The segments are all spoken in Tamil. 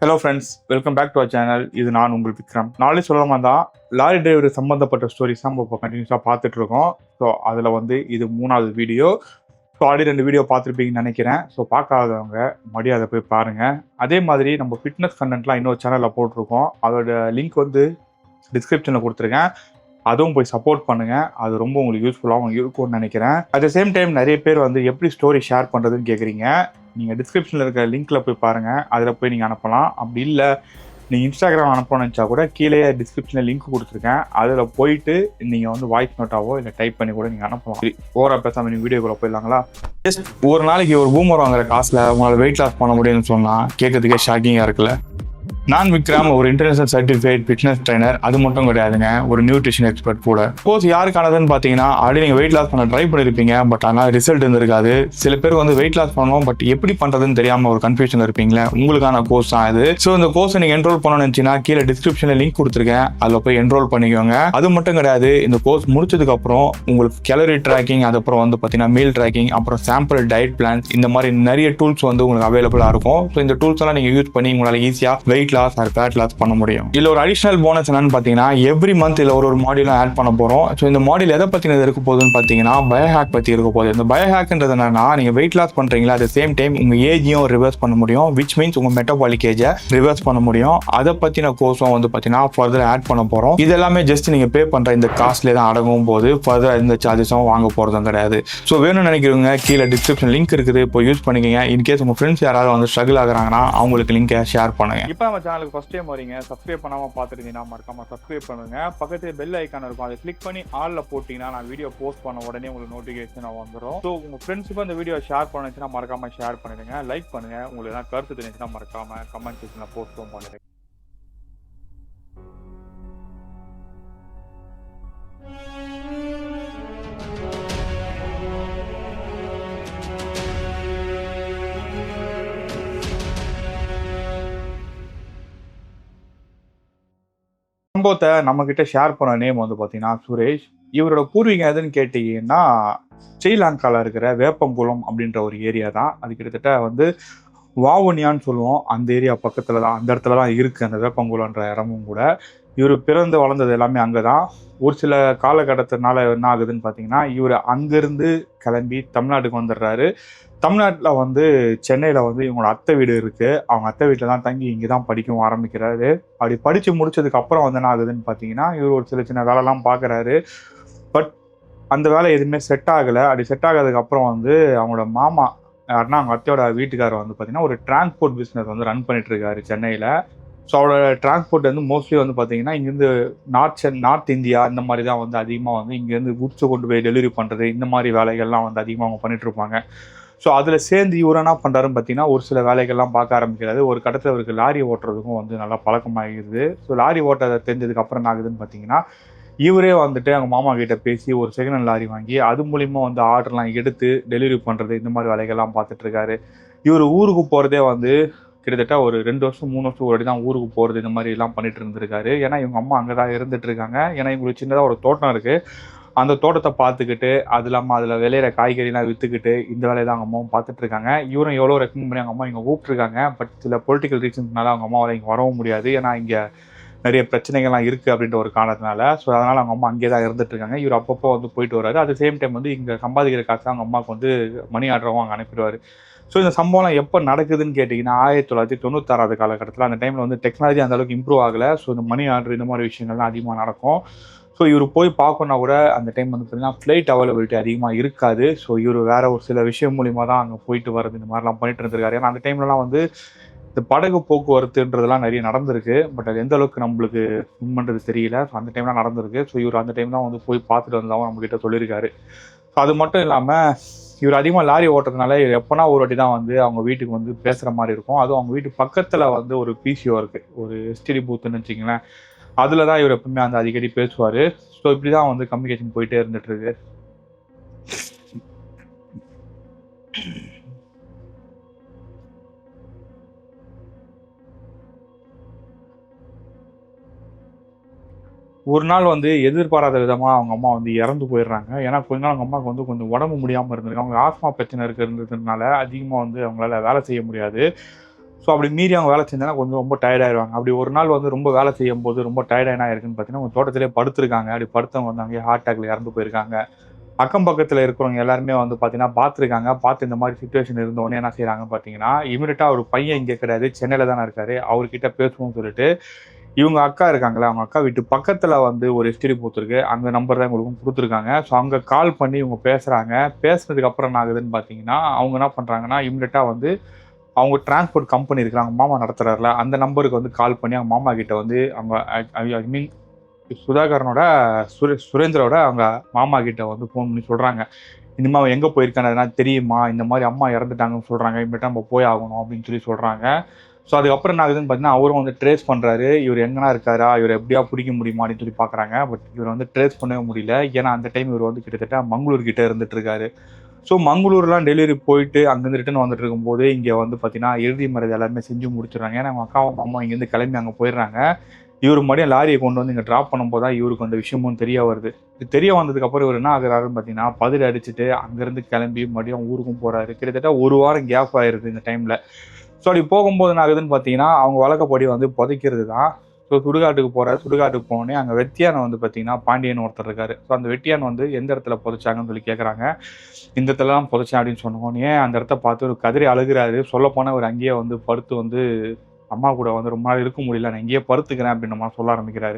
Hello friends, welcome back to our channel. இது நான் உங்கள் விக்ரம். நாளை சொல்லாம தான் லாரி டிரைவர் சம்மந்தப்பட்ட ஸ்டோரிஸ் தான் இப்போ கண்டினியூஸாக பார்த்துட்டு இருக்கோம். ஸோ அதில் இது 3வது வீடியோ. ஸோ ஆல்ரெடி 2 வீடியோ பார்த்துருப்பீங்கன்னு நினைக்கிறேன். ஸோ பார்க்காதவங்க மறுபடியும் அதை போய் பாருங்கள். அதே மாதிரி நம்ம ஃபிட்னஸ் கண்டென்ட்லாம் இன்னொரு சேனலில் போட்டிருக்கோம். அதோட லிங்க் டிஸ்கிரிப்ஷனில் கொடுத்துருக்கேன். அதுவும் போய் சப்போர்ட் பண்ணுங்கள். அது ரொம்ப உங்களுக்கு யூஸ்ஃபுல்லாகவும் இருக்கும்னு நினைக்கிறேன். அட் த சேம் டைம் நிறைய பேர் எப்படி ஸ்டோரி ஷேர் பண்ணுறதுன்னு கேட்குறீங்க. நீங்கள் டிஸ்கிரிப்ஷனில் இருக்க லிங்க்கில் போய் பாருங்கள். அதில் போய் நீங்கள் அனுப்பலாம். அப்படி இல்லை நீங்கள் இன்ஸ்டாகிராம் அனுப்பணும்னு நினச்சா கூட கீழே டிஸ்கிரிப்ஷனில் லிங்க் கொடுத்துருக்கேன். அதில் போயிட்டு நீங்கள் வாய்ஸ் நோட்டாவோ இல்லை டைப் பண்ணி கூட நீங்கள் அனுப்பலாம். ஓவராக பேசாமல் நீங்கள் வீடியோக்குள்ளே போயிடலாங்களா? ஜஸ்ட் ஒரு நாளைக்கு ஒரு பூமர் வாங்குற காசில் உங்களால் வெயிட் லாஸ் பண்ண முடியும்னு சொன்னால் கேட்கறதுக்கே ஷாக்கிங்காக இருக்குல்ல. நான் விக்ரம், ஒரு இன்டர்நேஷனல் சர்டிஃபைட் ஃபிட்னஸ் ட்ரைனர். அது மட்டும் கிடையாதுங்க, ஒரு நியூட்ரிஷன் எக்ஸ்பர்ட் கூட. சப்போஸ் யாருக்கானதுன்னு பார்த்தீங்கன்னா ஆல்ரெடி நீங்கள் வெயிட் லாஸ் பண்ண ட்ரை பண்ணியிருப்பீங்க, பட் ஆனால் ரிசல்ட் இருந்திருக்காது. சில பேர் வெயிட் லாஸ் பண்ணணும், பட் எப்படி பண்ணுறதுன்னு தெரியாமல் ஒரு கன்ஃபியூஷன் இருப்பீங்களே, உங்களுக்கான கோர்ஸ் தான் இது. ஸோ இந்த கோர்ஸை நீங்கள் என்ரோல் பண்ணணும்னு நினச்சின்னா கீழே டிஸ்கிரிப்ஷனில் லிங்க் கொடுத்துருக்கேன். அதில் போய் என்ரோல் பண்ணிக்கோங்க. அது மட்டும் கிடையாது, இந்த கோர்ஸ் முடிச்சதுக்கு அப்புறம் உங்களுக்கு கேலரி ட்ராக்கிங், அதுக்கப்புறம் பார்த்தீங்கன்னா மீல் ட்ராக்கிங், அப்புறம் சாம்பிள் டயட் பிளான்ஸ், இந்த மாதிரி நிறைய டூல்ஸ் உங்களுக்கு அவைலபிளாக இருக்கும். ஸோ இந்த டூல்ஸ் எல்லாம் நீங்கள் யூஸ் பண்ணி உங்களால் ஈஸியாக weight loss or fat loss பண்ண முடியும். இதுல ஒரு அடிஷனல் போனஸ் என்னன்னு பார்த்தீங்கன்னா, எவ்ரி மந்த் இல்லை ஒரு மாடியூலும் ஆட் பண்ண போறோம். ஸோ இந்த மாடியூல் எதை பத்தினது இருக்க போகுதுன்னு பார்த்தீங்கன்னா, பயோஹேக் பத்தி இருக்க போகுது. இந்த பயோஹேக்ன்றது என்னன்னா, நீங்க வெயிட் லாஸ் பண்றீங்களா, அட் சேம் டைம் உங்க ஏஜையும் ரிவர்ஸ் பண்ண முடியும். விச் மீன்ஸ் உங்க மெட்டபாலிக் ஏஜை ரிவர்ஸ் பண்ண முடியும். அதை பத்தின கோர்ஸும் பார்த்தீங்கன்னா ஃபர்தர் ஆட் பண்ண போறோம். இது எல்லாமே ஜஸ்ட் நீங்க பே பண்ற இந்த காஸ்ட்ல தான் அடங்கும் போது ஃபர்தர் இந்த சார்ஜஸும் வாங்க போறதும் கிடையாது. ஸோ வேணும்னு நினைக்கிறவங்க கீழே டிஸ்கிரிப்ஷன் லிங்க் இருக்குது, இப்போ யூஸ் பண்ணிக்கங்க. இன்கேஸ் உங்க ஃப்ரெண்ட்ஸ் யாராவது ஸ்ட்ரகிள் ஆகுறாங்கன்னா அவங்களுக்கு லிங்கை ஷேர் பண்ணுங்க. இப்போ நம்ம சேனலுக்கு ஃபர்ஸ்ட் டைம் வரீங்க, சப்ஸ்கிரைப் பண்ணாமல் பார்த்துருந்தீங்கன்னா மறக்காம சப்ஸ்கிரைப் பண்ணுங்க. பக்கத்தில் பெல் ஐக்கான் இருக்கும், அதை கிளிக் பண்ணி ஆல்ல போட்டிங்கன்னா நான் வீடியோ போஸ்ட் பண்ண உடனே உங்களுக்கு நோட்டிஃபிகேஷன் வந்துடும். ஸோ உங்கள் ஃப்ரெண்ட்ஸுக்கும் அந்த வீடியோ ஷேர் பண்ணுச்சுன்னா மறக்காம ஷேர் பண்ணிடுங்க. லைக் பண்ணுங்க. உங்களுக்கு எதாவது கருத்து தெரிஞ்சுன்னா மறக்காம கமெண்ட் செக்ஷனில் போஸ்ட்டும் பண்ணுங்க. சம்பவத்தை நம்ம கிட்ட ஷேர் பண்ண நேம் பார்த்தீங்கன்னா சுரேஷ். இவரோட பூர்வீகம் எதுன்னு கேட்டீங்கன்னா, ஸ்ரீலங்காவில் இருக்கிற வேப்பங்குளம் அப்படின்ற ஒரு ஏரியா தான். அது கிட்டத்தட்ட வாவுனியான்னு சொல்லுவோம். அந்த ஏரியா பக்கத்தில் தான், அந்த இடத்துல தான் இருக்குது அந்த வேப்பங்குளம்ன்ற இடமும் கூட. இவர் பிறந்து வளர்ந்தது எல்லாமே அங்கே தான். ஒரு சில காலகட்டத்தினால என்ன ஆகுதுன்னு பார்த்தீங்கன்னா, இவர் அங்கேருந்து கிளம்பி தமிழ்நாட்டுக்கு வந்துடுறாரு. தமிழ்நாட்டில் சென்னையில் இவங்களோட அத்தை வீடு இருக்குது. அவங்க அத்தை வீட்டில் தான் தங்கி இங்கே தான் படிக்கவும் ஆரம்பிக்கிறாரு. அப்படி படித்து முடிச்சதுக்கு அப்புறம் என்ன ஆகுதுன்னு பார்த்தீங்கன்னா, இவர் ஒரு சின்ன சின்ன வேலைலாம் பார்க்குறாரு. பட் அந்த வேலை எதுவுமே செட் ஆகலை. அப்படி செட் ஆகாததுக்கப்புறம் அவங்களோட மாமா யாருன்னா அவங்க அத்தையோட வீட்டுக்காரர் பார்த்தீங்கன்னா ஒரு டிரான்ஸ்போர்ட் பிஸ்னஸ் ரன் பண்ணிட்டு இருக்காரு சென்னையில். ஸோ அவரோட டிரான்ஸ்போர்ட் மோஸ்ட்லி பார்த்தீங்கன்னா இங்கேருந்து நார்த் இந்தியா இந்த மாதிரி தான் அதிகமாக இங்கேருந்து குட்ஸை கொண்டு போய் டெலிவரி பண்ணுறது, இந்த மாதிரி வேலைகள்லாம் அதிகமாக அவங்க பண்ணிட்டு இருப்பாங்க. ஸோ அதில் சேர்ந்து இவர் என்ன பண்ணுறாருன்னு பார்த்தீங்கன்னா, ஒரு சில வேலைகள்லாம் பார்க்க ஆரம்பிக்கிறாரு. ஒரு கட்டத்தில் அவருக்கு லாரி ஓட்டுறதுக்கும் நல்லா பழக்கமாகிடுது. ஸோ லாரி ஓட்ட தெரிஞ்சதுக்கு அப்புறம் என்ன ஆகுதுன்னு பார்த்தீங்கன்னா, இவரே அவங்க மாமா கிட்ட பேசி ஒரு செகண்ட் ஹேண்ட் லாரி வாங்கி அது மூலிமா ஆர்டர்லாம் எடுத்து டெலிவரி பண்ணுறது, இந்த மாதிரி வேலைகள்லாம் பார்த்துட்டு இருக்காரு. இவர் ஊருக்கு போகிறதே கிட்டத்தட்ட ஒரு 2 வருஷம் 3 வருஷம் ஒரு தான் ஊருக்கு போகிறது, இந்த மாதிரி எல்லாம் பண்ணிட்டு இருந்திருக்காரு. ஏன்னா இவங்க அம்மா அங்கே தான் இருந்துட்டு இருக்காங்க. ஏன்னா இவங்களுக்கு சின்னதாக ஒரு தோட்டம் இருக்குது. அந்த தோட்டத்தை பார்த்துக்கிட்டு அது இல்லாமல் அதில் விளையிற காய்கறிலாம் விற்றுக்கிட்டு இந்த வேலையை தான் அவங்க அம்மாவும் பார்த்துட்டு இருக்காங்க. இவரும் எவ்வளோ ரெக்கமெண்ட் பண்ணி அவங்க அம்மா இங்கே கூப்பிட்டுருக்காங்க. பட் சில பொலிட்டிக்கல் ரீசன்ஸ்னால அவங்க அம்மாவால் இங்கே வரவும் முடியாது. ஏன்னா இங்கே நிறைய பிரச்சனைகள்லாம் இருக்குது அப்படின்ற ஒரு காரணத்தினால. ஸோ அதனால் அவங்க அம்மா அங்கே தான் இருந்துட்டு இருக்காங்க. இவர் அப்பப்போ போயிட்டு வர்றாரு. அட் சேம் டைம் இங்கே சம்பாதிக்கிற காசு அவங்க அம்மாவுக்கு மணி ஆர்டரும் அங்கே அனுப்பிடுவார். ஸோ இந்த சம்பவம்லாம் எப்போ நடக்குதுன்னு கேட்டிங்கன்னா, 1996 காலகட்டத்தில். அந்த டைமில் டெக்னாலஜி அந்தளவுக்கு இம்ப்ரூவ் ஆகலை. ஸோ இந்த மணி ஆர்டர் இந்த மாதிரி விஷயங்கள்லாம் அதிகமாக நடக்கும். ஸோ இவர் போய் பார்க்கணுன்னா கூட அந்த டைம் பார்த்தீங்கன்னா ஃப்ளைட் அவைலபிலிட்டி அதிகமாக இருக்காது. ஸோ இவர் வேறு ஒரு சில விஷயம் மூலிமா தான் அங்கே போயிட்டு வர்றது, இந்த மாதிரிலாம் பண்ணிட்டு இருந்திருக்காரு. ஏன்னா அந்த டைம்லலாம் இந்த படகு போக்குவரத்துன்றதுலாம் நிறைய நடந்திருக்கு. பட் அது எந்த அளவுக்கு நம்மளுக்கு பண்ணுறது தெரியல. ஸோ அந்த டைம்லாம் நடந்திருக்கு. ஸோ இவர் அந்த டைம் தான் போய் பார்த்துட்டு வந்ததாகவும் நம்மக்கிட்ட சொல்லியிருக்காரு. ஸோ அது மட்டும் இல்லாமல் இவர் அதிகமாக லாரி ஓட்டுறதுனால இவர் எப்போனா ஒரு வாட்டி தான் அவங்க வீட்டுக்கு பேசுகிற மாதிரி இருக்கும். அதுவும் அவங்க வீட்டு பக்கத்தில் ஒரு பிசிஓ இருக்குது, ஒரு எஸ்டிடி பூத்துன்னு வச்சிங்களேன். அதில் தான் இவர் எப்பவுமே அடிக்கடி பேசுவார். ஸோ இப்படி தான் கம்யூனிகேஷன் போயிட்டே இருந்துகிட்ருக்கு. ஒரு நாள் எதிர்பாராத விதமாக அவங்க அம்மா இறந்து போயிடுறாங்க. ஏன்னா கொஞ்ச நாள் அவங்க அம்மாவுக்கு கொஞ்சம் உடம்பு முடியாமல் இருந்திருக்கு. அவங்க ஆஸ்மா பிரச்சனை இருந்ததுனால அதிகமாக அவங்களால வேலை செய்ய முடியாது. ஸோ அப்படி மீறி அவங்க வேலை செஞ்சாங்கன்னா கொஞ்சம் ரொம்ப டயர்டாயிருவாங்க. அப்படி ஒரு நாள் வந்து ரொம்ப வேலை செய்யும்போது ரொம்ப டயர்ட் என்ன ஆயிருக்குன்னு பார்த்தீங்கன்னா, அவங்க தோட்டத்திலே படுத்திருக்காங்க. அப்படி படுத்தவங்க வந்து அங்கேயே ஹார்ட் அட்டாக்ல இறந்து போயிருக்காங்க. அக்கம் பக்கத்துல இருக்கிறவங்க எல்லாருமே வந்து பார்த்தீங்கன்னா பார்த்துருக்காங்க. பார்த்து இந்த மாதிரி சிச்சுவேஷன் இருந்தோனே என்ன செய்றாங்கன்னு பார்த்தீங்கன்னா, இமிடியேட்டா ஒரு பையன் இங்கே கிடையாது, சென்னையில தானே இருக்காரு. அவர்கிட்ட பேசுவோம்னு சொல்லிட்டு, இவங்க அக்கா இருக்காங்கல்ல, அவங்க அக்கா வீட்டு பக்கத்துல வந்து ஒரு எஸ்டிடி பூத் இருக்கு. அந்த நம்பர் தான் இவங்களுக்கும் குடுத்துருக்காங்க. ஸோ அங்க கால் பண்ணி இவங்க பேசுறாங்க. பேசுனதுக்கு அப்புறம் என்ன ஆகுதுன்னு பார்த்தீங்கன்னா, அவங்க என்ன பண்றாங்கன்னா, இமிடியேட்டா வந்து அவங்க டிரான்ஸ்போர்ட் கம்பெனி இருக்குல்ல, அவங்க மாமா நடத்துறாருல, அந்த நம்பருக்கு வந்து கால் பண்ணி அவங்க மாமா கிட்ட வந்து அவங்க ஐ மீன் சுதாகரனோட சுரேந்திரோட அவங்க மாமா கிட்ட வந்து ஃபோன் பண்ணி சொல்றாங்க. இந்த மாதிரி அவன் எங்க போயிருக்கான்னு எதனா தெரியுமா? இந்த மாதிரி அம்மா இறந்துட்டாங்கன்னு சொல்றாங்க. இனிமேட்டு நம்ம போய் ஆகணும் அப்படின்னு சொல்லி சொல்றாங்க. ஸோ அதுக்கப்புறம் என்ன ஆகுதுன்னு பார்த்தீங்கன்னா, அவரும் வந்து ட்ரேஸ் பண்றாரு. இவர் எங்கனா இருக்காரா? இவர எப்படியா புடிக்க முடியுமா? அப்படின்னு சொல்லி பார்க்குறாங்க. பட் இவர வந்து ட்ரேஸ் பண்ணவே முடியல. ஏன்னா அந்த டைம் இவர் வந்து கிட்டத்தட்ட மங்களூர் கிட்ட இருந்துட்டு இருக்காரு. ஸோ மங்களூர்லாம் டெலிவரி போயிட்டு அங்கேருந்து ரிட்டர்ன் வந்துட்டு இருக்கும்போது, இங்கே வந்து பார்த்தீங்கன்னா, இறுதி மரியாதை எல்லாருமே செஞ்சு முடிச்சுடுறாங்க. ஏன்னா அவங்க அக்காவும் அம்மா இங்கேருந்து கிளம்பி அங்கே போயிடுறாங்க. இவர் மறுபடியும் லாரியை கொண்டு வந்து இங்கே ட்ராப் பண்ணும்போது தான் இவருக்கு அந்த விஷயமும் தெரிய வருது. இது தெரிய வந்ததுக்கப்புறம் இவர் என்ன ஆகுறாருன்னு பார்த்தீங்கன்னா, பதறி அடிச்சுட்டு அங்கேருந்து கிளம்பி மறுபடியும் ஊருக்கும் போறாரு. கிட்டத்தட்ட 1 வாரம் கேப் ஆயிருது இந்த டைம்ல. ஸோ அப்படி போகும்போது என்ன ஆகுதுன்னு பார்த்தீங்கன்னா, அவங்க வழக்கப்படி வந்து புதைக்கிறது தான். ஸோ சுடுகாட்டுக்கு போறாரு. சுடுகாட்டுக்கு போனோனே அங்கே வெட்டியான் வந்து பார்த்தீங்கன்னா, பாண்டியன் ஒருத்தர் இருக்காரு. ஸோ அந்த வெட்டியான் வந்து எந்த இடத்துல புதைச்சாங்கன்னு சொல்லி கேட்குறாங்க. இந்த இடத்துல தான் புதைச்சேன் அப்படின்னு சொன்னோனே, அந்த இடத்த பார்த்து ஒரு கதறி அழுகுறாரு. சொல்லப்போனா அவர் அங்கேயே வந்து படுத்து வந்து அம்மா கூட வந்து ரொம்ப நாள் இருக்க முடியல. நான் இங்கேயே படுத்துக்கிறேன் அப்படின்ற மாரி சொல்ல ஆரம்பிக்கிறாரு.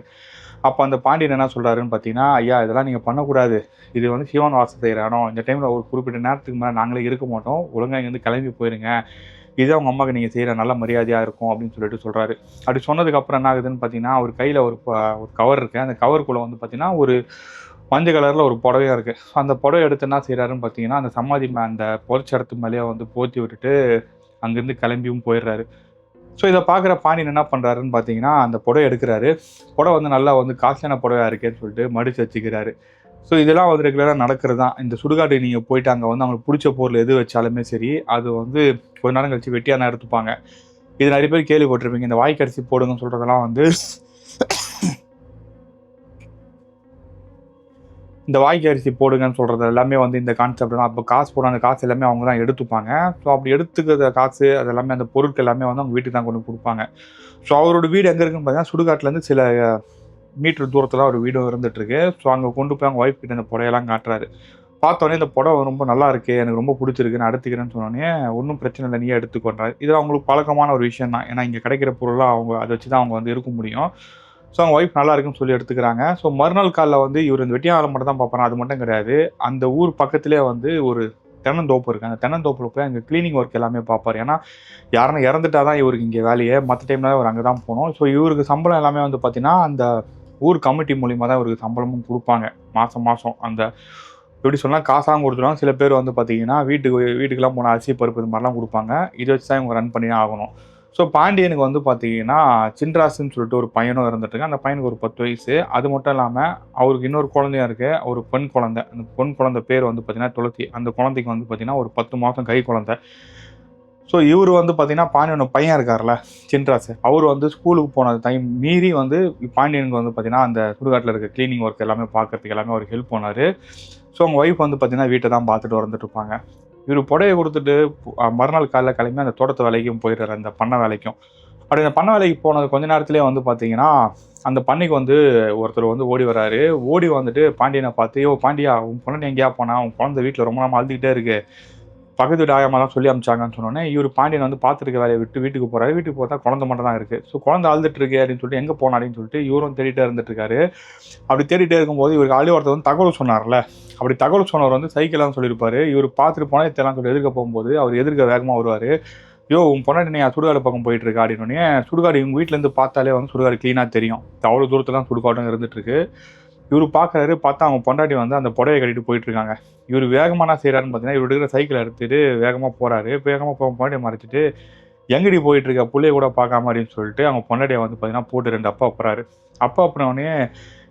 அப்ப அந்த பாண்டியன் என்ன சொல்றாருன்னு பார்த்தீங்கன்னா, "ஐயா இதெல்லாம் நீங்க பண்ணக்கூடாது. இது வந்து சிவன் வாசம் செய்ற இடம். இந்த டைம்ல ஒரு குறிப்பிட்ட நேரத்துக்கு மேல நாங்களே இருக்க மாட்டோம். ஒழுங்கா இங்கேருந்து கிளம்பி போயிருங்க. இதுதான் உங்க அம்மாக்கு நீங்க செய்ற நல்ல மரியாதையா இருக்கும்." அப்படின்னு சொல்லிட்டு சொல்றாரு. அப்படி சொன்னதுக்கு அப்புறம் என்ன ஆகுதுன்னு பார்த்தீங்கன்னா, அவர் கையில ஒரு கவர் இருக்கு. அந்த கவருக்குள்ள வந்து பார்த்தீங்கன்னா, ஒரு மஞ்சள் கலர்ல ஒரு புடவையும் இருக்கு. அந்த புடவைய எடுத்து என்ன செய்றாருன்னு பார்த்தீங்கன்னா, அந்த சமாதி அந்த புதைச்ச இடத்து மேலயே வந்து போத்தி விட்டுட்டு, அங்கேருந்து கிளம்பியும் போயிடுறாரு. ஸோ இத பார்க்குற பாண்டியன் என்ன பண்றாருன்னு பார்த்தீங்கன்னா, அந்த புடவைய எடுக்குறாரு. புடவ வந்து நல்லா வந்து காஸ்ட்லியான புடவையா இருக்கேன்னு சொல்லிட்டு மடிச்சு வச்சுக்கிறாரு. ஸோ இதெல்லாம் வந்து ரெகுலரா நடக்கிறது தான். இந்த சுடுகாட்டுக்கு நீங்க போயிட்டு அங்க வந்து அவங்களுக்கு புடிச்ச பொருள் எது வச்சாலுமே சரி, அது வந்து கொஞ்ச நேரம் கழிச்சு வெட்டியானா எடுத்துப்பாங்க. இது நெறைய பேர் கேள்விப்பட்டிருப்பீங்க. இந்த வாய்க்கரிசி போடுங்கன்னு சொல்றதெல்லாம் வந்து இந்த வாய்க்கு அரிசி போடுங்கன்னு சொல்றது எல்லாமே வந்து இந்த கான்செப்ட் தான். அப்போ காசு போடுற அந்த காசு எல்லாமே அவங்க தான் எடுத்துப்பாங்க. ஸோ அப்படி எடுத்துக்கிற காசு அது எல்லாமே அந்த பொருட்கள் எல்லாமே வந்து அவங்க வீட்டுக்கு தான் கொண்டு குடுப்பாங்க. ஸோ அவரோட வீடு எங்க இருக்குன்னு பார்த்தீங்கன்னா, சுடுகாட்டுலேருந்து சில மீட்டர் தூரத்துல ஒரு வீடும் இருந்துட்டு இருக்கு. ஸோ அங்க கொண்டு போய் அவங்க ஒய்ஃப் கிட்ட இந்த புடவையெல்லாம் காட்டுறாரு. பார்த்தோனே இந்த புடவை ரொம்ப நல்லா இருக்கு. எனக்கு ரொம்ப புடிச்சிருக்கு. நான் எடுத்துக்கிறேன்னு சொன்னோனே, ஒண்ணும் பிரச்சனை இல்ல. நீயே எடுத்துக்கோன்றாரு. இது அவங்களுக்கு பழக்கமான ஒரு விஷயம் தான். ஏன்னா இங்க கிடைக்கிற பொருள்லாம் அவங்க அத வச்சு தான் அவங்க வந்து இருக்க முடியும். ஸோ அவங்க ஒய்ஃப் நல்லா இருக்குன்னு சொல்லி எடுத்துக்கிறாங்க. ஸோ மறுநாள் காலைல வந்து இவரு இந்த வெட்டியான் வேல மட்டும் தான் பார்ப்பாரா, அது மட்டும் கிடையாது. அந்த ஊர் பக்கத்திலேயே வந்து ஒரு தென்னந்தோப்பு இருக்கு. அந்த தென்னந்தோப்புல போய் அங்க கிளீனிங் ஒர்க் எல்லாமே பார்ப்பாரு. ஏன்னா, யாருன்னா இறந்துட்டா தான் இவருக்கு இங்க வேலையே. மத்த டைம்ல இவரு அங்க தான் போணும். ஸோ இவருக்கு சம்பளம் எல்லாமே வந்து பார்த்தீங்கன்னா, அந்த ஊர் கமிட்டி மூலியமா தான் இவருக்கு சம்பளமும் குடுப்பாங்க. மாசம் மாசம். அந்த எப்படி சொன்னா காசாவும் குடுத்துருவாங்க. சில பேர் வந்து பார்த்தீங்கன்னா, வீட்டுக்குலாம் போனா அரிசி, பருப்பு இது மாரிலாம் குடுப்பாங்க. இத வச்சு தான் இவங்க ரன் பண்ணி தான் ஆகணும். ஸோ பாண்டியனுக்கு வந்து பார்த்தீங்கன்னா, சின்ராசுன்னு சொல்லிட்டு ஒரு பையனும் இருந்துட்டுருக்கான். அந்த பையனுக்கு ஒரு 10 வயசு. அது மட்டும் இல்லாம, அவருக்கு இன்னொரு குழந்தையும் இருக்கு. ஒரு பெண் குழந்தை. அந்த பெண் குழந்தை பேர் வந்து பார்த்தீங்கன்னா, துளசி. அந்த குழந்தைக்கு வந்து பார்த்தீங்கன்னா, ஒரு 10 மாசம் கை குழந்தை. ஸோ இவரு வந்து பார்த்தீங்கன்னா, பாண்டியனோட பையன் இருக்கார்ல, சின்ராசு. அவரு வந்து ஸ்கூலுக்கு போன டைம் மீறி வந்து பாண்டியனுக்கு வந்து பார்த்தீங்கன்னா, அந்த சுடுகாட்டுல இருக்க கிளீனிங் ஒர்க் எல்லாமே பார்க்கறதுக்கு எல்லாமே அவருக்கு ஹெல்ப் பண்ணாரு. ஸோ அவங்க ஒய்ஃப் வந்து பார்த்தீங்கன்னா, வீட்ட தான் பார்த்துட்டு வந்துட்டு இருப்பாங்க. இவரு புடவைய குடுத்துட்டு மறுநாள் காலைல கிளம்பி அந்த தோட்டத்து வேலைக்கும் போயிடுறாரு, அந்த பண்ணை வேலைக்கும். அப்படி அந்த பண்ணை வேலைக்கு போனது கொஞ்ச நேரத்திலேயே வந்து பார்த்தீங்கன்னா, அந்த பண்ணைக்கு வந்து ஒருத்தர் வந்து ஓடி வராரு. ஓடி வந்துட்டு பாண்டியன பார்த்து, "யோவ் பாண்டியா, உன் பொண்டாட்டி எங்கேயா போனா? உன் குழந்தை வீட்ல ரொம்ப நேரமா அழுதுகிட்டே இருக்கு. பக்கத்து வீட்டு ஆயாம்மா தான் சொல்லி அனுப்பிச்சாங்கன்னு" சொன்னோனே, இவரு பாண்டியன் வந்து பார்த்துருக்க வேலைய விட்டு வீட்டுக்கு போறாரு. வீட்டுக்கு பார்த்தா குழந்தை மட்டும் தான் இருக்கு. ஸோ குழந்தை அழுதுட்டு இருக்கே அப்படின்னு சொல்லிட்டு, எங்க போனா அப்படின்னு சொல்லிட்டு இவரும் தேடிட்டே இருந்துட்டு இருக்காரு. அப்படி தேடிட்டே இருக்கும்போது இவருக்கு ஆல்ரெடி ஒருத்தர் வந்து தகவல் சொன்னார்ல. அப்படி தகவல் சொன்னவர் வந்து சைக்கிள்லாம் சொல்லியிருப்பாரு. இவரு பார்த்துட்டு போனா இதெல்லாம் சொல்லி எதிர்க்க போகும்போது, அவர் எதிர்க்க வேகமா வருவாரு. "யோவ்! உன் பொண்டாட்டி நீ சுடுகாடு பக்கம் போயிட்டு இருக்கா?" அப்படின்னோனே, சுடுகாடு இவங்க வீட்லேருந்து பார்த்தாலே வந்து சுடுகாடு கிளீனா தெரியும். அவ்வளோ தூரத்துல தான் சுடுகாடும் இருந்துட்டு இருக்கு. இவரு பார்க்குறாரு. பார்த்தா அவங்க பொண்டாட்டி வந்து அந்த புடவைய கட்டிட்டு போயிட்டு இருக்காங்க. இவரு வேகமா என்ன செய்றாருன்னு பார்த்தீங்கன்னா, இவரு இருக்கிற சைக்கிள எடுத்துட்டு வேகமா போறாரு. வேகமா பொண்டாட்டிய மறைச்சிட்டு, "எங்கடி போயிட்டு இருக்க? புள்ளைய கூட பார்க்காம" அப்படின்னு சொல்லிட்டு அவங்க பொண்டாட்டிய வந்து பார்த்தீங்கன்னா, போட்டு 2 அப்ப அப்புறாரு. அப்ப அப்புனோனே,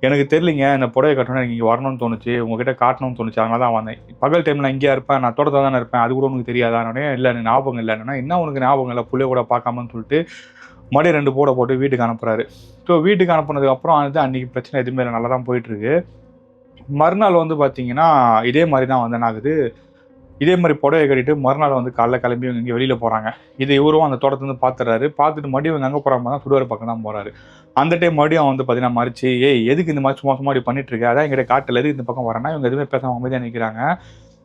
"எனக்கு தெரியலைங்க. இந்த புடவைய கட்டணும்னு எனக்கு இங்க வரணும்னு தோணுச்சு. உங்ககிட்ட காட்டணும்னு தோணுச்சு. அதனால தான் வந்தேன். பகல் டைம்ல நான் இங்கேயா இருப்பேன்? நான் தோட்டத்துல தானே இருப்பேன். அது கூட உனக்கு தெரியாதான்னோனே, "இல்ல எனக்கு ஞாபகம் இல்லன்னோனே." "என்ன உனக்கு ஞாபகம் இல்ல? புள்ளைய கூட பார்க்காமன்னு" சொல்லிட்டு மறுபடியும் 2 போட போட்டு வீட்டுக்கு அனுப்புறாரு. ஸோ வீட்டுக்கு அனுப்புனதுக்கு அப்புறம் வந்து அன்னைக்கு பிரச்சனை எதுவுமே இல்ல. நல்லா தான் போயிட்டு இருக்கு. மறுநாள் வந்து பார்த்தீங்கன்னா, இதே மாரி தான் வந்து என்ன ஆகுது, இதே மாதிரி புடவை கட்டிட்டு மறுநாள் வந்து காலைல கிளம்பி இவங்க இங்கே வெளியில் போகிறாங்க. இது இவரும் அந்த தோட்டத்துலேருந்து பார்த்துறாரு. பார்த்துட்டு மறுபடியும் இவங்க எங்கே போகிறாங்க தான் சுடுகாடு பக்கம் தான் போகிறாரு. அந்த டைம் மறுபடியும் அவன் வந்து பார்த்தீங்கன்னா மறிச்சு, ஏய் எதுக்கு இந்த மாதிரி சும்மா சும்மா இப்படி பண்ணிட்டு இருக்க, அதான் எங்கிட்ட காட்டில் எதுக்கு இந்த பக்கம் வரேன்னா இவங்க எதுவுமே பேசாமல் அமைதியாக நிற்கிறாங்க.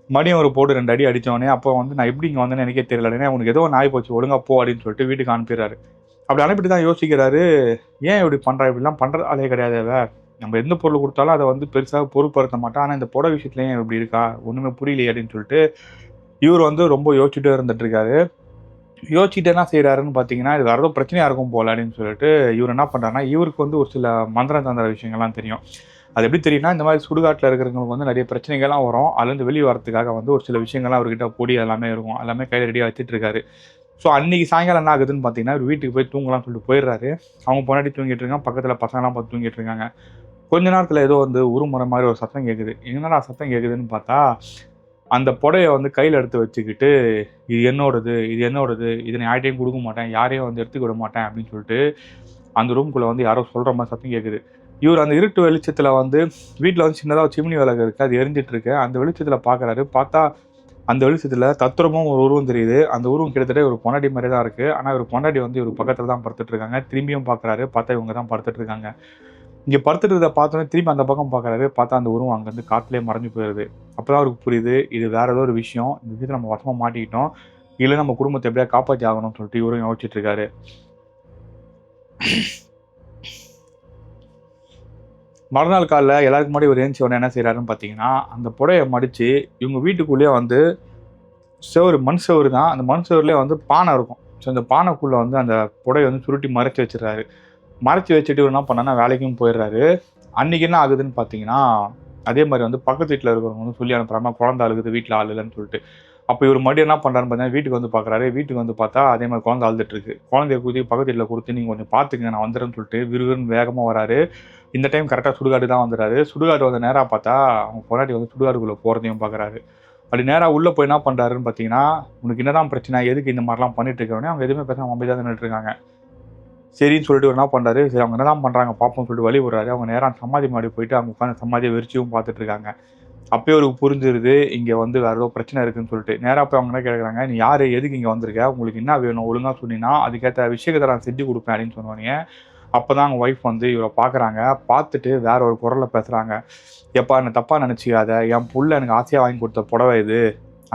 மறுபடியும் ஒரு போட்டு 2 அடி அடித்தவொடனே அப்போ வந்து நான் எப்படி இங்கே வந்தேன்னு எனக்கே தெரியல, உனக்கு ஏதோ நாய் போச்சு ஒழுங்கா போ அப்படின்னு சொல்லிட்டு வீட்டுக்கு அனுப்பிடுறாரு. அப்படி அனுப்பிட்டு தான் யோசிக்கிறாரு, ஏன் இப்படி பண்ணுறா, இப்படிலாம் பண்ணுற ஆளே கிடையாது. நம்ம எந்த பொருள் கொடுத்தாலும் அதை வந்து பெருசாக பொருட்படுத்த மாட்டோம். ஆனால் இந்த புடவை விஷயத்துலேயும் இப்படி இருக்கா, ஒன்றுமே புரியலையே அப்படின்னு சொல்லிட்டு இவர் வந்து ரொம்ப யோசிச்சுட்டே இருந்துட்டு இருக்காரு. யோசிச்சுட்டு என்ன செய்கிறாருன்னு பார்த்தீங்கன்னா, இது வேறு ஏதோ பிரச்சனையாக இருக்கும் போல அப்படின்னு சொல்லிட்டு இவர் என்ன பண்ணுறாருன்னா, இவருக்கு வந்து ஒரு சில மந்திர தந்திர விஷயங்கள்லாம் தெரியும். அது எப்படி தெரியும்னா, இந்த மாதிரி சுடுகாட்டில் இருக்கிறவங்களுக்கு வந்து நிறைய பிரச்சனைகள்லாம் வரும். அதுலேருந்து வெளியே வரதுக்காக வந்து ஒரு சில விஷயங்கள்லாம் அவர்கிட்ட பொடி எல்லாமே இருக்கும். எல்லாமே கையில் ரெடியாக வச்சுட்டு இருக்காரு. ஸோ அன்றைக்கி சாயங்காலம் என்ன ஆகுதுன்னு பார்த்தீங்கன்னா, இவர் வீட்டுக்கு போய் தூங்கலாம்னு சொல்லிட்டு போயிடுறாரு. அவங்க பொன்னாடி தூங்கிட்டு இருக்காங்க, பக்கத்தில் பசங்களாம் பார்த்து தூங்கிட்டு இருக்காங்க. கொஞ்ச நேரத்தில் ஏதோ வந்து உருமுறை மாதிரி ஒரு சத்தம் கேட்குது. என்னடா சத்தம் கேட்குதுன்னு பார்த்தா, அந்த புடவைய வந்து கையில் எடுத்து வச்சுக்கிட்டு, இது என்னோடது, இது என்னோடது, இதை நான் யார்கிட்டையும் கொடுக்க மாட்டேன், யாரையும் வந்து எடுத்துக்க விட மாட்டேன் அப்படின்னு சொல்லிட்டு அந்த ரூம்குள்ளே வந்து யாரோ சொல்கிற மாதிரி சத்தம் கேட்குது. இவர் அந்த இருட்டு வெளிச்சத்தில் வந்து வீட்டில் வந்து சின்னதாக சிம்னி விளக்கு இருக்குது, அது எரிஞ்சிட்டு இருக்கு. அந்த வெளிச்சத்தில் பார்க்குறாரு. பார்த்தா அந்த வெளிச்சத்தில் தத்ரூபமாக ஒரு உருவம் தெரியுது. அந்த உருவம் கிட்டத்தட்ட ஒரு பொண்டாட்டி மாதிரி தான் இருக்குது. ஆனால் ஒரு பொண்டாட்டி வந்து இவர் பக்கத்தில் தான் படுத்துட்டு இருக்காங்க. திரும்பியும் பார்க்குறாரு. பார்த்தா இவங்க தான் படுத்துட்டு இருக்காங்க. இங்கே படுத்துட்டு இருக்கிறத பார்த்தோன்னே திரும்பி அந்த பக்கம் பார்க்குறாரு. பார்த்தா அந்த உருவம் அங்கேருந்து காற்றுலேயே மறைஞ்சு போயிடுது. அப்போ தான் அவருக்கு புரியுது, இது வேறு ஏதோ ஒரு விஷயம். இந்த விஷயத்தில் நம்ம வசமாக மாட்டிக்கிட்டோம். இல்லை நம்ம குடும்பத்தை எப்படியா காப்பாற்றி ஆகணும்னு சொல்லிட்டு இவரும் யோசிச்சுட்டு இருக்காரு. மறுநாள் காலைல எல்லாருக்கும் முன்னாடி ஒரு ஏஞ்சி உடனே என்ன செய்கிறாருன்னு பார்த்தீங்கன்னா, அந்த புடவைய மடித்து இவங்க வீட்டுக்குள்ளேயே வந்து மண் செவுரு தான். அந்த மண் செவுருலேயே வந்து பானை இருக்கும். ஸோ அந்த பானைக்குள்ளே வந்து அந்த புடவைய வந்து சுருட்டி மறைச்சி வச்சிடறாரு. மறைச்சி வச்சுட்டு இவர் என்ன பண்ணான்னா வேலைக்கும் போயிடுறாரு. அன்றைக்கி என்ன ஆகுதுன்னு பார்த்தீங்கன்னா, அதே மாதிரி வந்து பக்கத்து வீட்டில் இருக்கிறவங்க வந்து சொல்லி அனுப்புறாங்க, குழந்தை அழுகுது, வீட்டில் ஆள் இல்லைன்னு சொல்லிட்டு. அப்போ இவர் மறுபடியும் என்ன பண்ணுறாருன்னு பார்த்தீங்கன்னா, வீட்டுக்கு வந்து பார்க்குறாரு. வீட்டுக்கு வந்து பார்த்தா அதே மாதிரி குழந்தை அழுதுட்டுருக்கு. குழந்தைய கூட்டி பக்கத்து வீட்டில் கொடுத்து, நீங்கள் கொஞ்சம் பார்த்துக்கங்க, நான் வந்துடுறேன்னு சொல்லிட்டு விறுவிறுன்னு வேகமாக வராரு. இந்த டைம் கரெக்டாக சுடுகாடு தான் வந்துடுறாரு. சுடுகாடு வந்து நேராக பார்த்தா அவங்க பொண்டாட்டி வந்து சுடுகாடுக்குள்ளே போகிறதையும் பார்க்குறாரு. அப்படி நேராக உள்ளே போய் என்ன பண்ணுறாருன்னு பார்த்தீங்கன்னா, உனக்கு என்னதான் பிரச்சனை, எதுக்கு இந்த மாதிரிலாம் பண்ணிட்டு இருக்கோன்னே அவங்க எதுவுமே பேசாமல் அமைதியாக தான் நின்றுட்டுருக்காங்க. சரின்னு சொல்லிட்டு என்ன பண்ணுறாரு, சரி அவங்க என்னதான் பண்ணுறாங்க பார்ப்போம்னு சொல்லிட்டு வழி விடுறாரு. அவங்க நேராக சமாதி மாடி போயிட்டு அவங்க உட்காந்து சமாதியை வெறிச்சியும் பார்த்துட்டு இருக்காங்க. அப்பயே அவருக்கு புரிஞ்சிருது, இங்கே வந்து வேறு ஏதோ பிரச்சனை இருக்குன்னு சொல்லிட்டு. நேராக போய் அவங்க என்ன கேட்குறாங்க, நீ யார், எதுக்கு இங்கே வந்திருக்க, உங்களுக்கு என்ன வேணும், ஒழுங்காக சொன்னீங்கன்னா அதுக்கேற்ற விஷயத்தை நான் செஞ்சு கொடுப்பேன் அப்படின்னு சொன்னோன்னே, அப்போ தான் அவங்க ஒய்ஃப் வந்து இவரை பார்க்குறாங்க. பார்த்துட்டு வேற ஒரு குரலில் பேசுகிறாங்க. எப்பா என்ன தப்பாக நினச்சிக்காத, என் புள்ள எனக்கு ஆசையாக வாங்கி கொடுத்த புடவை இது,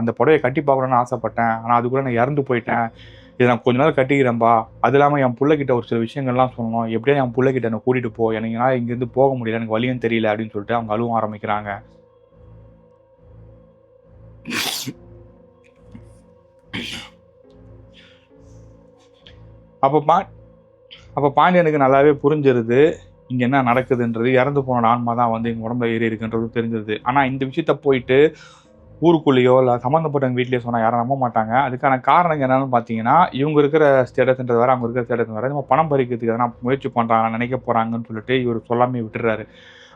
அந்த புடவையை கட்டி பார்க்கணுன்னு ஆசைப்பட்டேன், ஆனால் அதுக்குள்ளே நான் இறந்து போயிட்டேன், இதை நான் கொஞ்ச நாள் கட்டிக்கிறேன்பா. அது இல்லாமல் என் பிள்ளைகிட்ட ஒரு சில விஷயங்கள்லாம் சொல்லணும், எப்படியா என் பிள்ளைகிட்ட என்னை கூட்டிகிட்டு போ, எனக்கு நான் இங்கேருந்து போக முடியல, எனக்கு வழியும் தெரியல அப்படின்னு சொல்லிட்டு அவங்க அழுவ ஆரம்பிக்கிறாங்க. அப்போ பாண்டியனுக்கு நல்லாவே புரிஞ்சிருது இங்கே என்ன நடக்குதுன்றது. இறந்து போன ஆன்மா தான் வந்து எங்கள் உடம்புல ஏறி இருக்குன்றது தெரிஞ்சிருது. ஆனால் இந்த விஷயத்த போயிட்டு ஊருக்குள்ளேயோ இல்லை சம்மந்தப்பட்டவங்க வீட்லேயோ சொன்னால் யாரும் நம்ப மாட்டாங்க. அதுக்கான காரணம் என்னன்னு பார்த்தீங்கன்னா, இவங்க இருக்கிற ஸ்டேட்டஸ்ன்றது வேறு, அவங்க இருக்கிற ஸ்டேட்டஸ் வேறு. நம்ம பணம் பறிக்கிறதுக்கு எதனா முயற்சி பண்ணுறாங்க, நினைக்க போகிறாங்கன்னு சொல்லிட்டு இவர் சொல்லாமே விட்டுறாரு.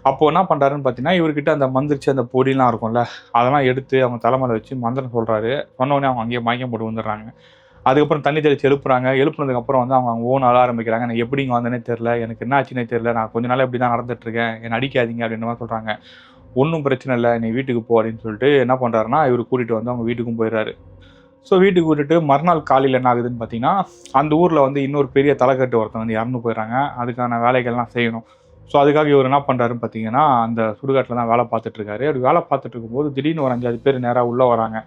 அப்போது என்ன பண்ணுறாருன்னு பார்த்தீங்கன்னா, இவர்கிட்ட அந்த மந்திரிச்சு அந்த பொடிலாம் இருக்கும்ல, அதெல்லாம் எடுத்து அவங்க தலைமையில் வச்சு மந்திரம் சொல்கிறாரு. சொன்னோடனே அவங்க அங்கேயே மயக்கம் போட்டு வந்துடுறாங்க. அதுக்கப்புறம் தண்ணி தெளித்து எழுப்புறாங்க. எழுப்புனதுக்கப்புறம் வந்து அவங்க ஓன் அழ ஆரம்பிக்கிறாங்க. எனக்கு எப்படி இங்கே வந்தேனே தெரில, எனக்கு என்ன ஆச்சுன்னே தெரில, நான் கொஞ்ச நாள் இப்படி தான் நடந்துட்டுருக்கேன், என்னை அடிக்காதீங்க அப்படின்ற மாதிரி சொல்கிறாங்க. ஒன்றும் பிரச்சனை இல்லை, நீ வீட்டுக்கு போ அப்படின்னு சொல்லிட்டு என்ன பண்ணுறாருன்னா, இவர் கூட்டிகிட்டு வந்து அவங்க வீட்டுக்கும் போயிடுறாரு. ஸோ வீட்டுக்கு விட்டுட்டு மறுநாள் காலையில் என்ன ஆகுதுன்னு பார்த்தீங்கன்னா, அந்த ஊரில் வந்து இன்னொரு பெரிய தலைக்கட்டு ஒருத்தன் வந்து இறந்து போயிடுறாங்க. அதுக்கான வேலைகள்லாம் செய்யணும். ஸோ அதுக்காக இவர் என்ன பண்ணுறாருன்னு பார்த்தீங்கன்னா, அந்த சுடுகாட்டில் தான் வேலை பார்த்துட்ருக்காரு. அப்படி வேலை பார்த்துட்டு இருக்கும்போது திடீர்னு ஒரு 5-6 பேர் நேராக உள்ளே வராங்க.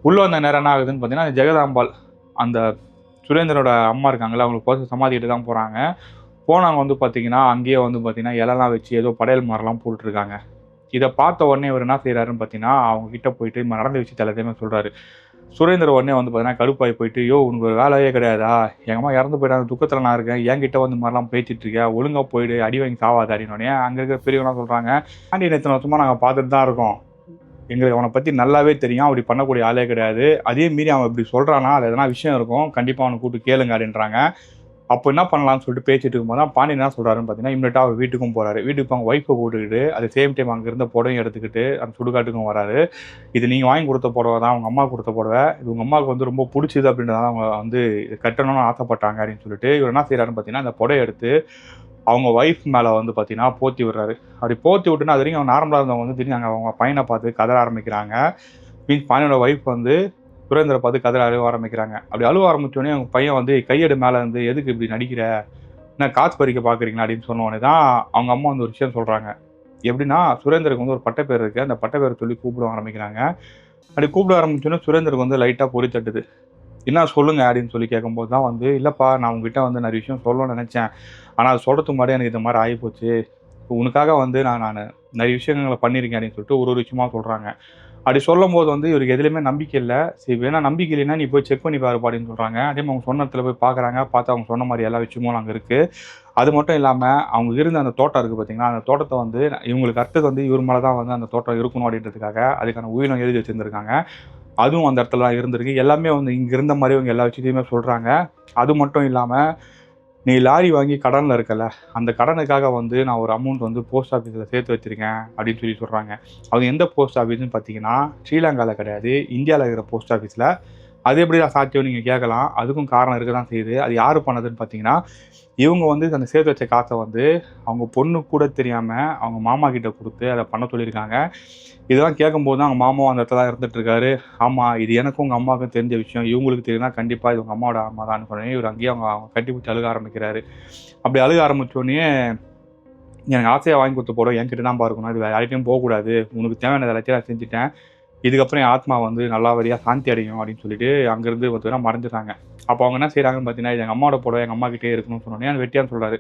உள்ளே வந்த நேரம் என்ன ஆகுதுன்னு பார்த்தீங்கன்னா, அந்த ஜெகதாம்பாள், அந்த சுரேந்திரனோட அம்மா இருக்காங்கல்ல, அவங்களுக்கு பார்த்து சமாதிக்கிட்டு தான் போகிறாங்க. போனவங்க வந்து பார்த்தீங்கன்னா, அங்கேயே வந்து பார்த்தீங்கன்னா இலைலாம் வச்சு ஏதோ படையல் மாதிரிலாம் போட்டுருக்காங்க. இதை பார்த்த உடனே இவர் என்ன செய்கிறாருன்னு பார்த்தீங்கன்னா, அவங்க கிட்டே போயிட்டு நடந்த விஷயத்தை எல்லாத்தையுமே சொல்கிறாரு. சுரேந்தர் உடனே வந்து பார்த்தீங்கன்னா கடுப்பாகி போயிட்டு, யோ உனக்கு ஒரு வேலையே கிடையாதா, எங்கள் அம்மா இறந்து போயிட்டாங்க, துக்கத்தில் நான் இருக்கேன், என்கிட்ட வந்து இந்த மாதிரிலாம் பேசிட்டு இருக்கேன், ஒழுங்காக போயிட்டு அடி வாங்கி சாவாத அப்படின்னோடனே அங்கே இருக்கிற பெரியவங்களாம் சொல்கிறாங்க, பாண்டியன் எத்தனை வருஷமாக நாங்கள் பார்த்துட்டு தான் இருக்கோம், எங்களுக்கு அவனை பற்றி நல்லாவே தெரியும், அப்படி பண்ணக்கூடிய ஆளே கிடையாது, அதே மீறி அவன் இப்படி சொல்கிறானா அது எதனா விஷயம் இருக்கும், கண்டிப்பாக அவனை கூப்பிட்டு கேளுங்க அப்படின்றாங்க. அப்போ என்ன பண்ணலாம்னு சொல்லிட்டு பேசிட்டு இருக்கும்போது தான் பாண்டியன் என்ன சொல்கிறாருன்னு பார்த்தீங்கன்னா, இம்மிடியட்டாக அவர் வீட்டுக்கும் போகிறாரு. வீட்டுக்கு அவங்க ஒய்ஃபை போட்டுக்கிட்டு அது சேம் டைம் அங்கே இருந்த புடவையும் எடுத்துக்கிட்டு அந்த சுடுகாட்டுக்கும் வராரு. இது நீங்கள் வாங்கி கொடுத்த புடவை தான், அவங்க அம்மா கொடுத்த புடவை, இது உங்கள் அம்மாவுக்கு வந்து ரொம்ப பிடிச்சிது அப்படின்றதால அவங்க வந்து கட்டணும்னு ஆசைப்பட்டாங்க அப்படின்னு சொல்லிட்டு இவர் என்ன செய்கிறாருன்னு பார்த்தீங்கன்னா, அந்த புடவை எடுத்து அவங்க ஒய்ஃப் மேலே வந்து பார்த்தீங்கன்னா போற்றி விடுறாரு. அப்படி போற்றி விட்டுனா அது வரைக்கும் அவங்க நார்மலாக இருந்தவங்க வந்து திடீர்னு அவங்க பையனை பார்த்து கதற ஆரம்பிக்கிறாங்க. மீன்ஸ் பாண்டியனோட ஒய்ஃப் வந்து சுரேந்தரை பார்த்து கதற அழுவ ஆரம்பிக்கிறாங்க. அப்படி அழுவ ஆரம்பிச்சோடனே அவங்க பையன் வந்து கையெடு மேலே வந்து எதுக்கு இப்படி நடிக்கிற, என்ன காசு பறிக்க பார்க்குறீங்களா அப்படின்னு சொன்ன உடனே தான் அவங்க அம்மா வந்து ஒரு விஷயம் சொல்கிறாங்க. எப்படின்னா சுரேந்தருக்கு வந்து ஒரு பட்டப்பேர் இருக்குது, அந்த பட்டப்பேரை சொல்லி கூப்பிட ஆரம்பிக்கிறாங்க. அப்படி கூப்பிட ஆரம்பிச்சோன்னே சுரேந்தருக்கு வந்து லைட்டாக பொறி தட்டுது. என்ன சொல்லுங்க அப்படின்னு சொல்லி கேட்கும்போது தான் வந்து, இல்லைப்பா நான் உங்ககிட்ட வந்து நிறைய விஷயம் சொல்லணும்னு நினச்சேன், ஆனால் அது சொல்கிறதுக்கு முன்னாடி எனக்கு இந்த மாதிரி ஆகிப்போச்சு. உனக்காக வந்து நான் நிறைய விஷயங்களை பண்ணியிருக்கேன் அப்படின்னு சொல்லிட்டு ஒரு ஒரு விஷயமா சொல்கிறாங்க. அப்படி சொல்லும்போது வந்து இவருக்கு எதுலையுமே நம்பிக்கை இல்லை. சரி வேணா நம்பிக்கை இல்லைன்னா நீ போய் செக் பண்ணி பாருப்பா அப்படின்னு சொல்கிறாங்க. அதே மாதிரி அவங்க சொன்ன இடத்துல போய் பார்க்குறாங்க. பார்த்து அவங்க சொன்ன மாதிரி எல்லா விஷயமும் அங்கே இருக்குது. அது மட்டும் இல்லாமல் அவங்க இருந்த அந்த தோட்டம் இருக்குது பார்த்தீங்கன்னா, அந்த தோட்டத்தை வந்து இவங்களுக்கு அடுத்தது வந்து இவர் மேலே தான் வந்து அந்த தோட்டம் இருக்கணும் அப்படின்றதுக்காக அதுக்கான உயிரினம் எழுதி வச்சுருந்துருக்காங்க. அதுவும் அந்த இடத்துல தான் இருந்திருக்கு. எல்லாமே வந்து இங்கே இருந்த மாதிரி இவங்க எல்லா விஷயத்தையுமே சொல்கிறாங்க. அது மட்டும் இல்லாமல் நீ லாரி வாங்கி கடனில் இருக்கல, அந்த கடனுக்காக வந்து நான் ஒரு அமௌண்ட் வந்து போஸ்ட் ஆஃபீஸில் சேர்த்து வச்சுருக்கேன் அப்படின்னு சொல்லி சொல்கிறாங்க. அது எந்த போஸ்ட் ஆஃபீஸ்னு பார்த்தீங்கன்னா ஸ்ரீலங்காவில் கிடையாது, இந்தியாவில் இருக்கிற போஸ்ட் ஆஃபீஸில். அது எப்படி சாத்தியம் நீங்கள் கேட்கலாம். அதுக்கும் காரணம் இருக்க தான் செய்யுது. அது யார் பண்ணதுன்னு பார்த்தீங்கன்னா, இவங்க வந்து அந்த சேர்த்து வச்ச காசை வந்து அவங்க பொண்ணு கூட தெரியாமல் அவங்க மாமா கிட்ட கொடுத்து அதை பண்ண சொல்லியிருக்காங்க. இதெல்லாம் கேட்கும்போது தான் அவங்க மாமாவும் அந்த இடத்துல தான் இருந்துகிட்ருக்காரு. ஆமாம் இது எனக்கும் உங்கள் அம்மாவுக்கும் தெரிஞ்ச விஷயம், இவங்களுக்கு தெரியும்னா கண்டிப்பாக இது உங்கள் அம்மாவோட அம்மா தான் சொன்னேன். இவர் அங்கேயே அவங்க கட்டி பிடிச்சி அழுக ஆரம்பிக்கிறாரு. அப்படி அழுக ஆரம்பித்தோடனே எனக்கு ஆசையாக வாங்கி கொடுத்த போட என்கிட்ட தான் பார்க்கணும், இது வேறு யார்கிட்டையும் போகக்கூடாது, உனக்கு தேவையானது எல்லாத்தையும் நான் செஞ்சுட்டேன், இதுக்கப்புறம் என் ஆத்மா வந்து நல்லபடியாக சாந்தி அடையும் அப்படின்னு சொல்லிட்டு அங்கேருந்து பார்த்தீங்கன்னா மறைஞ்சிட்டாங்க. அப்போ அவங்க என்ன செய்கிறாங்கன்னு பார்த்தீங்கன்னா, இது எங்கள் அம்மாவோட புடவை எங்கள் அம்மாக்கிட்டே இருக்கணும்னு சொன்னோன்னே அந்த வெட்டியான்னு சொல்கிறாரு,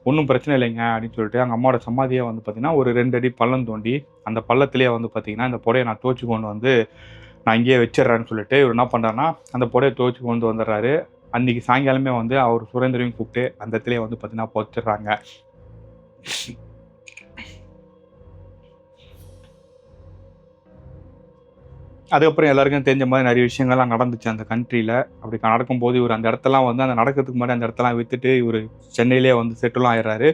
ஒன்றும் பிரச்சனை இல்லைங்க அப்படின்னு சொல்லிட்டு அவங்க அம்மாவோட சமாதியை வந்து பார்த்தீங்கன்னா ஒரு 2 அடி பள்ளம் தோண்டி அந்த பள்ளத்திலேயே வந்து பார்த்தீங்கன்னா இந்த புடவையை நான் துவச்சி கொண்டு வந்து நான் இங்கேயே வச்சிடுறேன்னு சொல்லிட்டு இவர் என்ன பண்ணுறாருன்னா அந்த புடவையை துவச்சி கொண்டு வந்துடுறாரு. அன்றைக்கி சாயங்காலமே வந்து அவர் சுரேந்தரையும் கூப்பிட்டு அந்த இடத்துலேயே வந்து பார்த்தீங்கன்னா புதைச்சிடுறாங்க. அதுக்கப்புறம் எல்லாருக்கும் தெரிஞ்ச மாதிரி நிறைய விஷயங்கள்லாம் நடந்துச்சு அந்த கண்ட்ரியில். அப்படி நடக்கும்போது இவர் அந்த இடத்தெல்லாம் வந்து அந்த நடக்கிறதுக்கு முன்னாடி அந்த இடத்தெல்லாம் விற்றுட்டு இவர் சென்னையிலே வந்து செட்டிலும் ஆயிடுறாரு.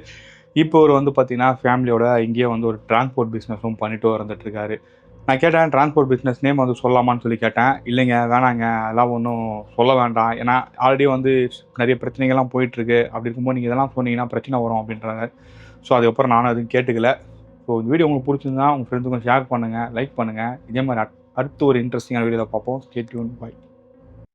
இப்போ இவர் வந்து பார்த்தீங்கன்னா ஃபேமிலியோட இங்கேயே வந்து ஒரு டிரான்ஸ்போர்ட் பிஸ்னஸும் பண்ணிட்டு வந்துட்டுருக்காரு. நான் கேட்டேன் டிரான்ஸ்போர்ட் பிஸ்னஸ் நேம் வந்து சொல்லலாமான்னு சொல்லி கேட்டேன். இல்லைங்க வேணாங்க அதெல்லாம் ஒன்றும் சொல்ல வேண்டாம், ஏன்னா ஆல்ரெடி வந்து நிறைய பிரச்சனைகள்லாம் போயிட்டுருக்கு, அப்படி இருக்கும்போது நீங்கள் இதெல்லாம் சொன்னீங்கன்னா பிரச்சனை வரும் அப்படின்றாங்க. ஸோ அதுக்கப்புறம் நானும் எதுவும் கேட்டுக்கல. ஸோ இந்த வீடியோ உங்களுக்கு பிடிச்சிருந்தா உங்கள் ஃப்ரெண்ட்ஸுக்கும் ஷேர் பண்ணுங்கள், லைக் பண்ணுங்கள். இதே மாதிரி அடுத்து ஒரு இன்ட்ரெஸ்டிங்கான வீடியோவில் பார்ப்போம். Stay tune. பை.